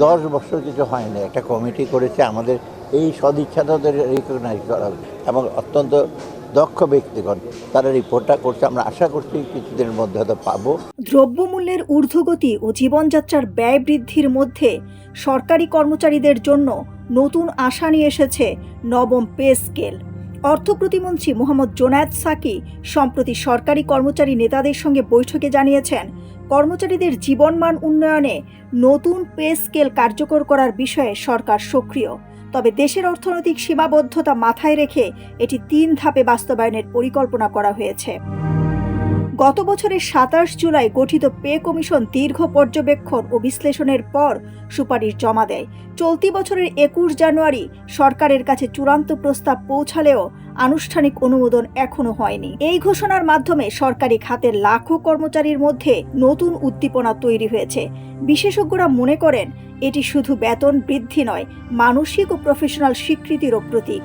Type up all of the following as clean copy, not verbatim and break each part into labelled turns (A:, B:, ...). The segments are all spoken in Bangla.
A: 10 বছর কিছু হয়নি, একটা কমিটি করেছে আমাদের এই সদিচ্ছাদের রিকগনাইজ করা এবং অত্যন্ত দক্ষ ব্যক্তিগণ তারা রিপোর্টটা করছে। আমরা আশা করছি কিছুদিনের মধ্যে হয়তো পাবো।
B: দ্রব্যমূল্যের ঊর্ধ্বগতি ও জীবনযাত্রার ব্যয় বৃদ্ধির মধ্যে সরকারি কর্মচারীদের জন্য নতুন আশা নিয়ে এসেছে নবম পে স্কেল। অর্থ প্রতিমন্ত্রী মোহাম্মদ জোনায়েদ সাকি সম্প্রতি সরকারি কর্মচারী নেতাদের সঙ্গে বৈঠকে জানিয়েছেন, কর্মচারীদের জীবনমান উন্নয়নে নতুন পে স্কেল কার্যকর করার বিষয়ে সরকার সক্রিয়। তবে দেশের অর্থনৈতিক সীমাবদ্ধতা মাথায় রেখে এটি 3 ধাপে বাস্তবায়নের পরিকল্পনা করা হয়েছে। গত বছরের 27 জুলাই গঠিত পে কমিশন দীর্ঘ পর্যবেক্ষণ ও বিশ্লেষণের পর সুপারিশ জমা দেয়। চলতি বছরের 21 জানুয়ারি সরকারের কাছে চূড়ান্ত প্রস্তাব পৌঁছালেও আনুষ্ঠানিক অনুমোদন এখনো হয়নি। এই ঘোষণার মাধ্যমে সরকারি খাতের লাখো কর্মচারীর মধ্যে নতুন উদ্দীপনা তৈরি হয়েছে। বিশেষজ্ঞরা মনে করেন এটি শুধু বেতন বৃদ্ধি নয়, মানসিক ও প্রফেশনাল স্বীকৃতিরও প্রতীক।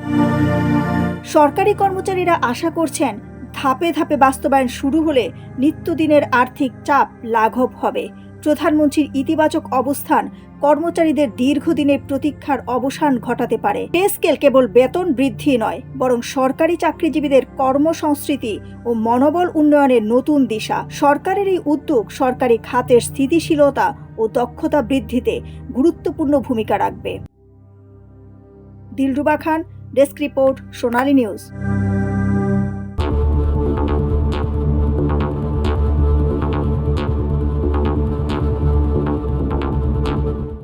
B: সরকারি কর্মচারীরা আশা করছেন ধাপে ধাপে বাস্তবায়ন শুরু হলে নিত্যদিনের আর্থিক চাপ লাঘব হবে। প্রধানমন্ত্রীর ইতিবাচক অবস্থান কর্মচারীদের দীর্ঘদিনের প্রতীক্ষার অবসান ঘটাতে পারে। পে স্কেল কেবল বেতন বৃদ্ধি নয়, বরং সরকারি চাকরিজীবীদের কর্মসংস্কৃতি ও মনোবল উন্নয়নের নতুন দিশা। সরকারের এই উদ্যোগ সরকারি খাতের স্থিতিশীলতা ও দক্ষতা বৃদ্ধিতে গুরুত্বপূর্ণ ভূমিকা রাখবে। দিলরুবা খান, ডেস্ক রিপোর্ট, সোনালী নিউজ।